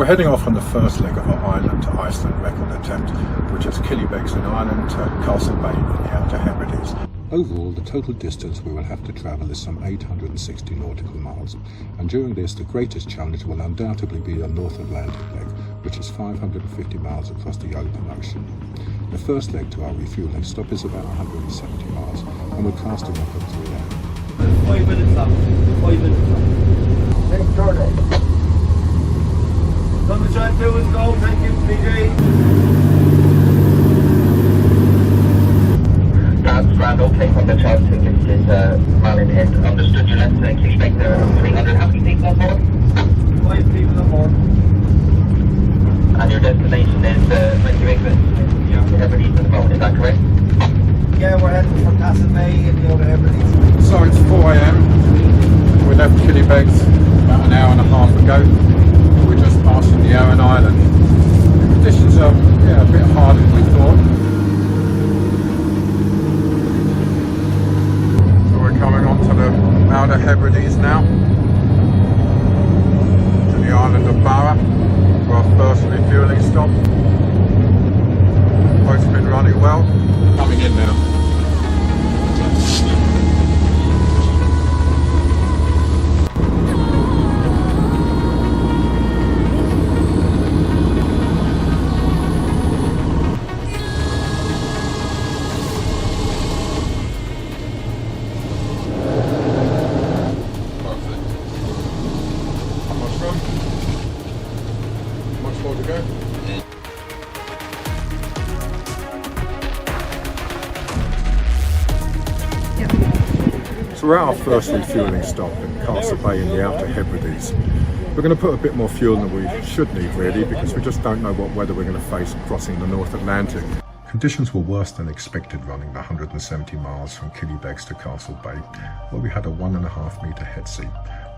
We're heading off on the first leg of our Ireland to Iceland record attempt, which is Killybegs in Ireland to Castle Bay in the Outer Hebrides. Overall, the total distance we will have to travel is some 860 nautical miles, and during this the greatest challenge will undoubtedly be the North Atlantic leg, which is 550 miles across the open ocean. The first leg to our refuelling stop is about 170 miles, and we're casting off at 3 a.m. 5 minutes up. 5 minutes up. Thanks, Jordan. Number 2 is go. Thank you, PJ. That's grand, okay, from the chart ticket is Malin Head. Understood, you left Killybegs there 300. How many people on board? 5 people on board. And your destination is Reykjavik, Yeah. the Hebrides at the moment, is that correct? Yeah, we're heading for Castle Bay in the Outer Hebrides. So it's 4 a.m. We left Killybegs about an hour and a half ago. We're just passing the Aran Island. The conditions are a bit harder than we thought. So we're coming on to the Outer Hebrides now, to the island of Barra, for our first refuelling stop. Boat's been running well. Coming in now. Much more to go. So we're at our first refuelling stop in Castle Bay in the Outer Hebrides. We're going to put a bit more fuel than we should need really, because we just don't know what weather we're going to face crossing the North Atlantic. Conditions were worse than expected running the 170 miles from Killybegs to Castle Bay, where we had a 1.5 metre head sea,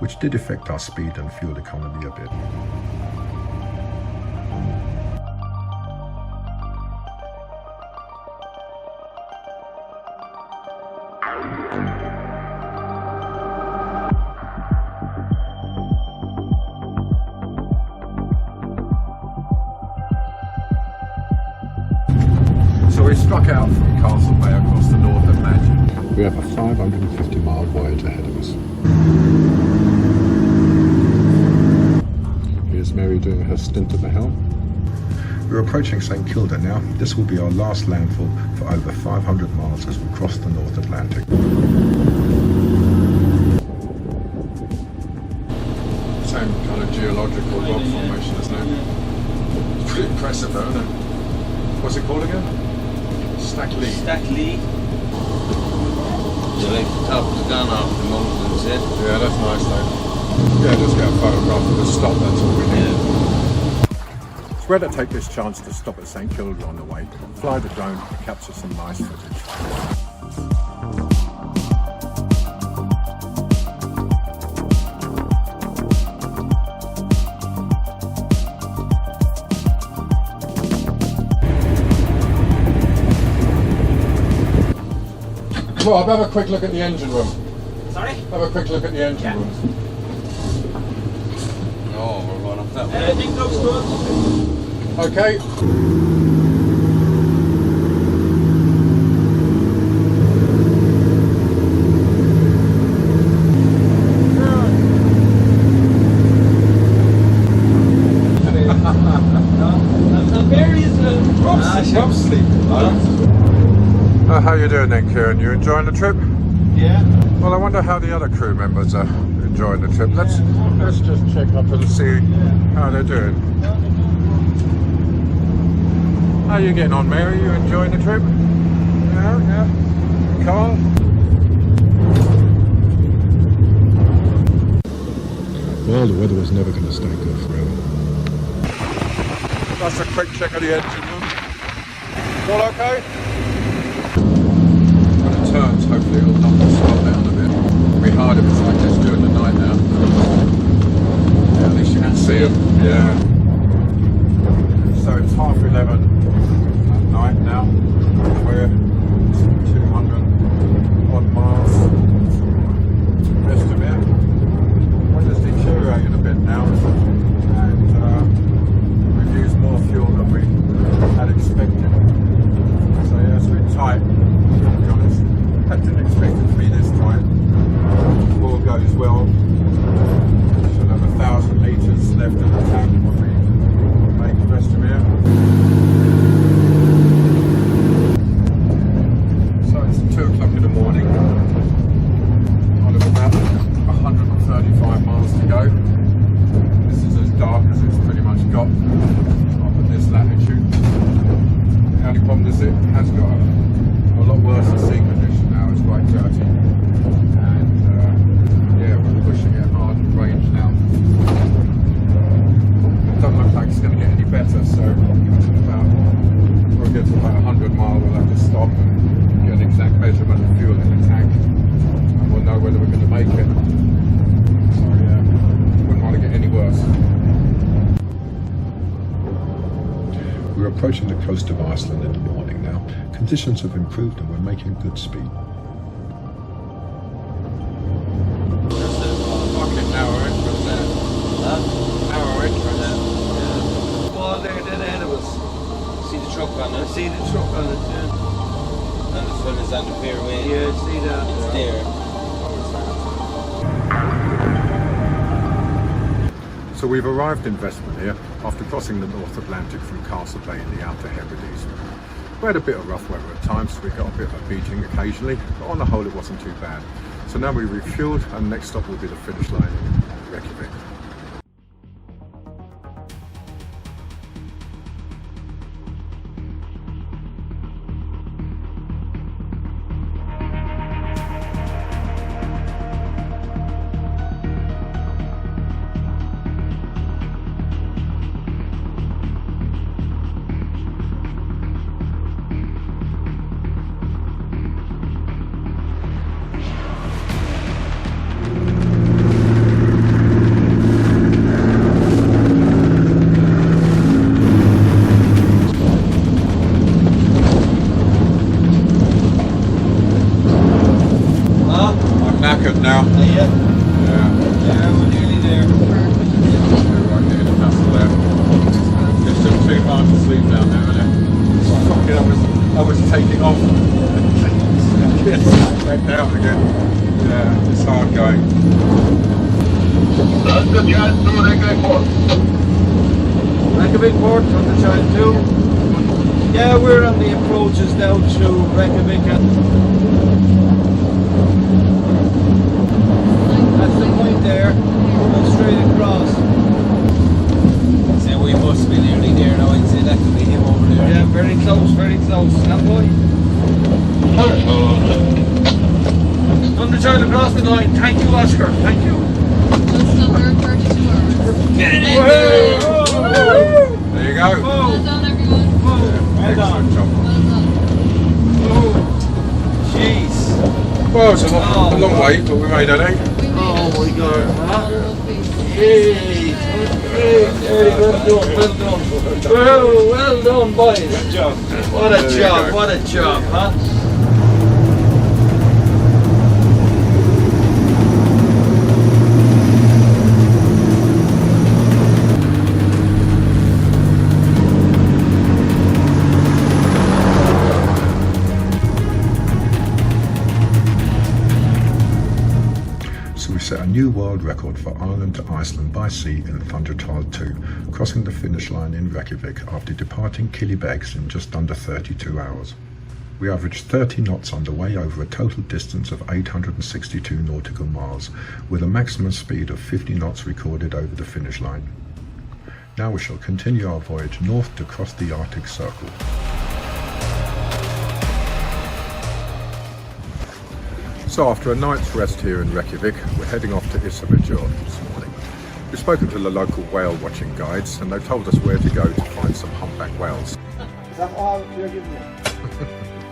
which did affect our speed and fuel economy a bit. So we struck out from Castle Bay across the North Atlantic. We have a 550-mile voyage ahead of us. Here's Mary doing her stint at the helm. We're approaching St Kilda now. This will be our last landfall for over 500 miles as we cross the North Atlantic. Same kind of geological rock formation, isn't it? It's pretty impressive though, isn't it? What's it called again? Stack Lee. Stack Lee. You like the top of the gun off the mountains, eh? Yeah, that's nice though. Yeah, just get a photograph of the stop, that's all we need. So we had to take this chance to stop at St Kilda on the way, fly the drone and capture some nice footage. Well, I'll have a quick look at the engine room. Sorry? Have a quick look at the engine room. No, we're going up that way. Everything looks good. Okay. And Mary is Rough sleep. How you doing then, Kieran? You enjoying the trip? Yeah. Well, I wonder how the other crew members are enjoying the trip. Let's just check up and see how they're doing. How are you getting on, Mary? You enjoying the trip? Yeah. Carl? Well, the weather was never going to stay good forever. That's a quick check of the engine room. All okay? When it turns, hopefully it'll knock the stop down a bit. It'll be hard if it's like this during the night now. Yeah, at least you can see them. Yeah. So it's 11:30 at night now. We're 200 odd miles west of here. Weather's deteriorating a bit now, and coast of Iceland in the morning now. Conditions have improved and we're making good speed. Fucking hour in for that. Hour in for that. Wall there, dead ahead of us. See the truck on I it? see the truck on it, yeah. And the sun is on the fairway. Yeah, I see that. It's there. So we've arrived in Vestmannaeyjar after crossing the North Atlantic from Castle Bay in the Outer Hebrides. We had a bit of rough weather at times, so we got a bit of a beating occasionally, but on the whole it wasn't too bad. So now we refueled and next stop will be the finish line in Reykjavik. Knackered now. Yeah. Yeah. Yeah, we're nearly there. Right near the castle there. Just took too hard to sleep down there, innit? Fucking, I was taking off. Back down again. Yeah, it's hard going. Reykjavik port on the child too. Yeah, we're on the approaches down to Reykjavik. That's the point there. We're going straight across. So we must be nearly there now. I'd say that could be him over there. Yeah, very close, very close. That boy. On the child across the line. Thank you, Oscar. Thank you. There you go. Well done, everyone. Well done. Excellent job. Jeez. Well, it's a long way, but we made it, eh? Oh my God. Hey. Well done, well done. Well done, boys. Good job. What a job, huh? So we set a new world record for Ireland to Iceland by sea in Thunderchild 2, crossing the finish line in Reykjavik after departing Killybegs in just under 32 hours. We averaged 30 knots underway over a total distance of 862 nautical miles, with a maximum speed of 50 knots recorded over the finish line. Now we shall continue our voyage north to cross the Arctic Circle. So after a night's rest here in Reykjavik, we're heading off to Safehaven this morning. We've spoken to the local whale watching guides and they've told us where to go to find some humpback whales. Is that all you're giving me?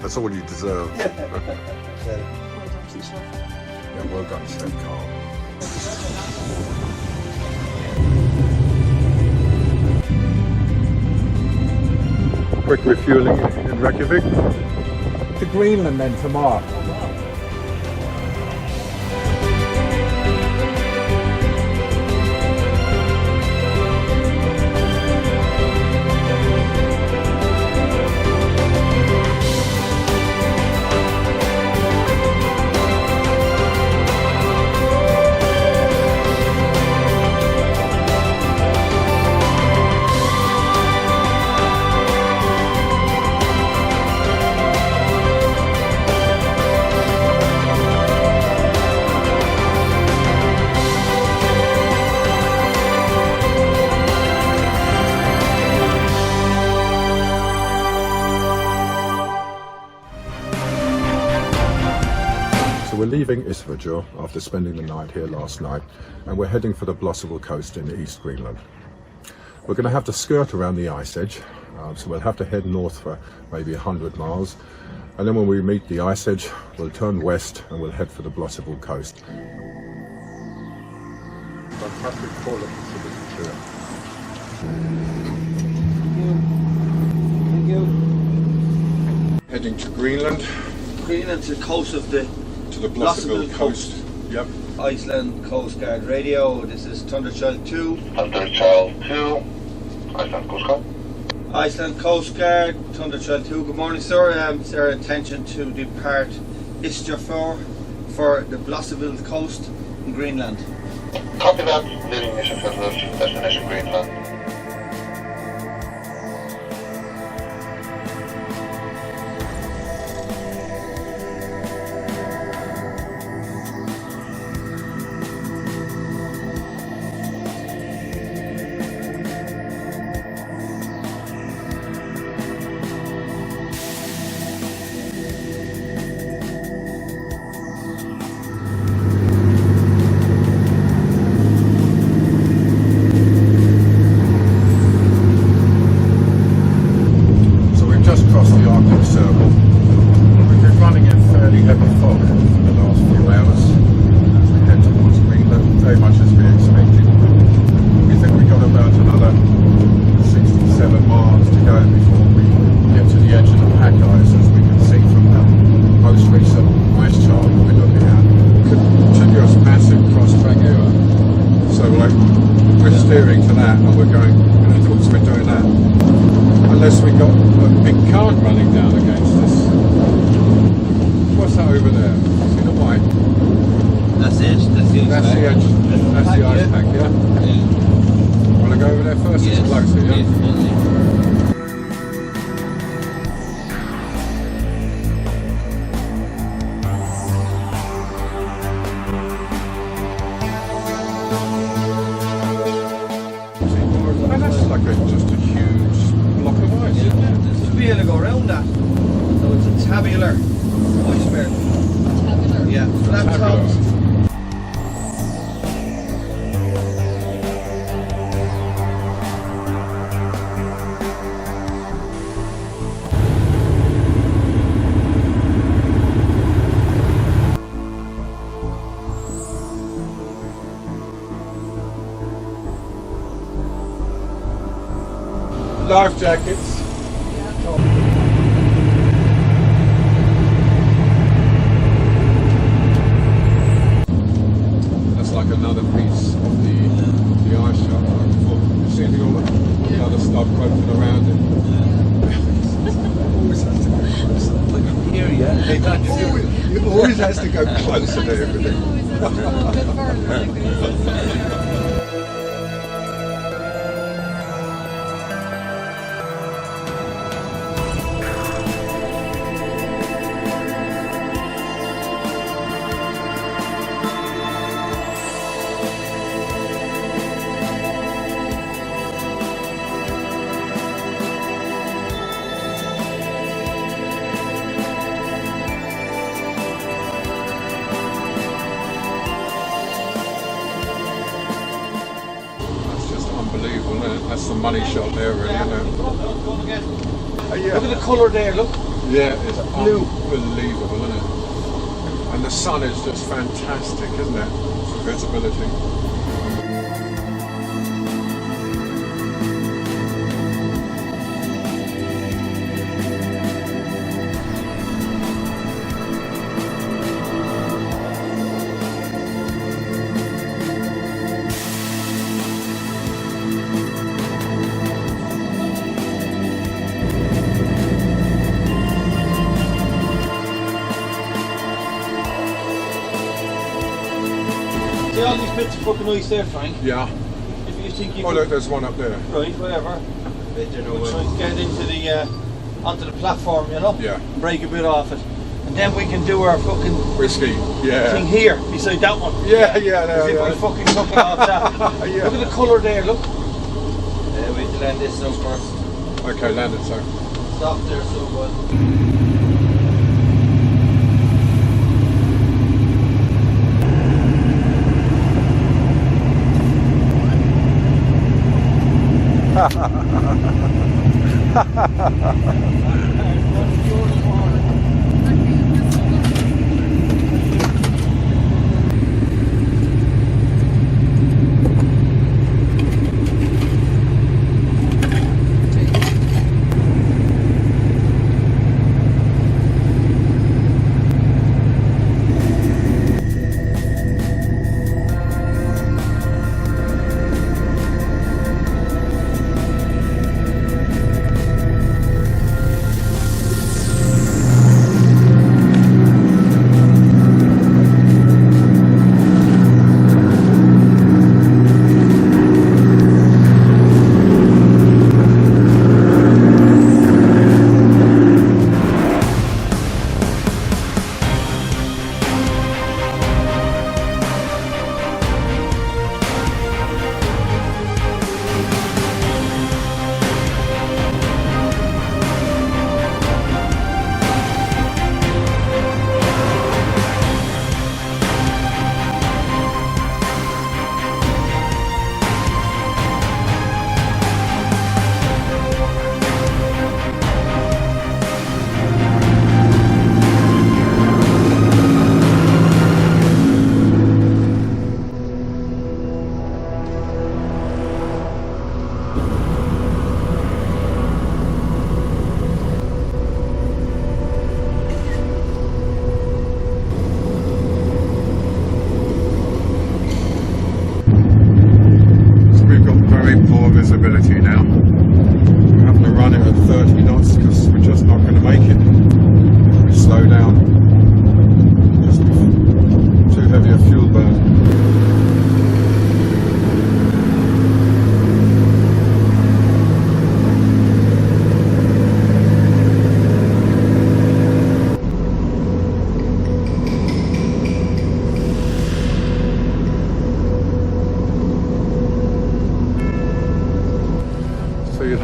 That's all you deserve. Yeah, well done, Chef Carl. Quick refueling in Reykjavik. To Greenland then tomorrow. We're leaving Safehaven after spending the night here last night and we're heading for the Blossable coast in East Greenland. We're going to have to skirt around the ice edge, so we'll have to head north for maybe 100 miles and then when we meet the ice edge we'll turn west and we'll head for the Blossable coast. Fantastic quality for this trip. Thank you. Heading to Greenland, Greenland to the coast of the to the Blosseville coast. Yep. Iceland Coast Guard radio. This is Thunderchild 2. Thunderchild 2. Iceland Coast Guard. Iceland Coast Guard, Thunderchild 2. Good morning, sir. It's our intention to depart Istjafjord for the Blosseville coast in Greenland. Copy that. Leaving Istjafjord, destination Greenland. Just crossed the Arctic Circle. We've been running in fairly heavy fog for the last few hours as we head towards Greenland, very much as we expected. We think we've got about another 67 miles to go before we get to the edge of the pack ice, as we can see from the most recent ice chart that we're looking at. Continuous massive cross-track error. So we're steering to that, and we're going, so we're doing that. Unless we got a big cart running down against us. What's that over there? See the white? That's it. That's the That's the edge. That's the ice pack, yeah? Yeah. Want to go over there first? It's closer, yeah? And that's like just a huge block of ice, isn't it? There's a wheel to go around that. So it's a tabular iceberg. Tabular. Yeah, flat Tabular. tops. Life jackets. That's like another piece of the ice shelf. Like before. You see all the other stuff floating around it. Always has to go closer. Like up here, yeah. It always has to go closer to everything. Always has to go a bit further, I think it is. Unbelievable, isn't it? That's the money shot there, really, isn't it? Look at the colour there, look. Yeah, it's Blue. unbelievable, isn't it? And the sun is just fantastic, isn't it? For visibility. See all these bits of fucking ice there, Frank? Yeah. If you think you Oh, could, look, there's one up there. right, whatever. We'll try and get into the onto the platform, you know? Yeah. Break a bit off it. And then we can do our fucking Whiskey. Yeah. thing here, beside that one. Yeah, yeah, As there, if we yeah. fucking took it off that. Yeah. Look at the colour there, look. We have to land this now first. Okay, landed, so. Stop there, so good.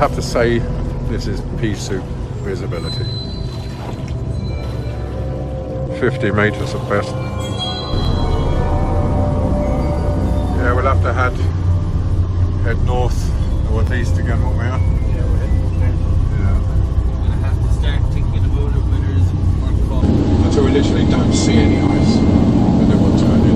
have to say this is pea soup visibility. 50 metres at best. Yeah, we'll have to head northeast again, won't we? Yeah, we're heading there. Yeah. We'll have to start thinking about it whether it's worth fun. Until we literally don't see any ice, and then we'll turn in.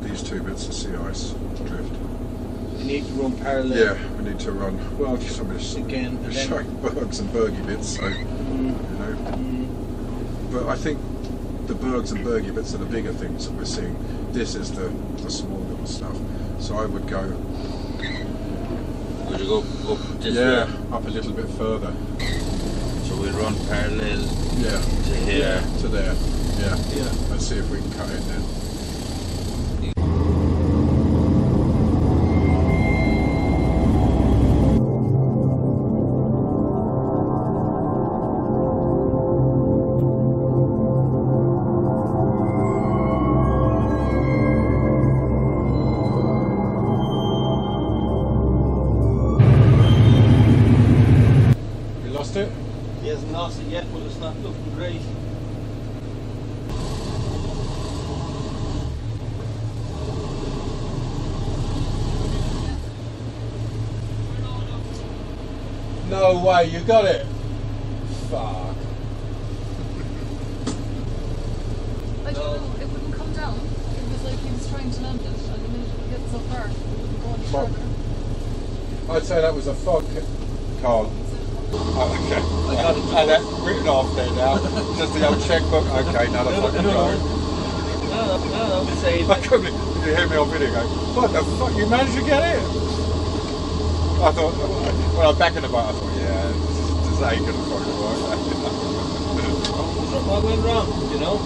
These two bits of sea ice drift. We need to run parallel. Yeah, we need to run. Well, some of this again. It's showing bergs and bergy bits, so you know. But I think the bergs and bergy bits are the bigger things that we're seeing. This is the small little stuff. So I would go. Would you go up this way? Up a little bit further. So we'll run parallel. Yeah. To here. Yeah, to there. Yeah. Let's see if we can cut in there. We lost it? He hasn't lost it yet, but it's not looking great. No way, you got it! Fuck. I don't know, it wouldn't come down. It was like he was trying to land it, and the minute it gets so far, it wouldn't go any Fog. further. I'd say that was a fog, Carl. Oh, okay. I got it. And that's written off there now. Just the old checkbook. Okay, now the fucking go. No, I'm saying. I couldn't. You hear me on video go, what the fuck, you managed to get it? I thought, when I was back in the boat, I thought, yeah, this ain't gonna fucking work. What went wrong, you know?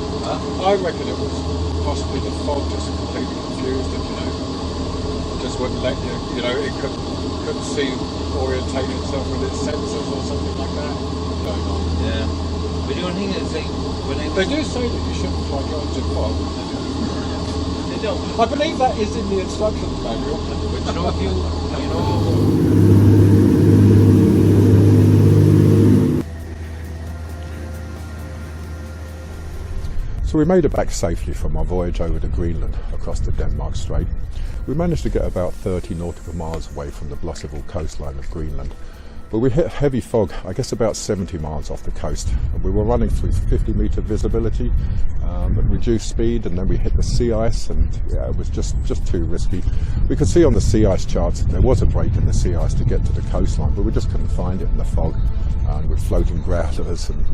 I reckon it was possibly the fog just completely confused it, you know. Just wouldn't let you, you know, it couldn't see, orientate itself with its sensors or something like that going on. Yeah. But the only thing is, like, when They do say that you shouldn't fly drones in fog. They don't. I believe that is in the instructions manual. But you know, if you know. So we made it back safely from our voyage over to Greenland across the Denmark Strait. We managed to get about 30 nautical miles away from the Blosseville coastline of Greenland. But we hit heavy fog, I guess about 70 miles off the coast. And we were running through 50-metre visibility, at reduced speed, and then we hit the sea ice, and yeah, it was just too risky. We could see on the sea ice charts there was a break in the sea ice to get to the coastline, but we just couldn't find it in the fog. With floating growlers and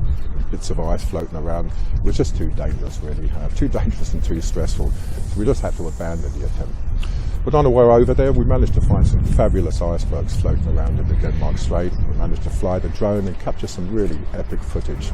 bits of ice floating around, it was just too dangerous, really. Too dangerous and too stressful. So we just had to abandon the attempt. But on the way over there, we managed to find some fabulous icebergs floating around in the Denmark Strait. We managed to fly the drone and capture some really epic footage.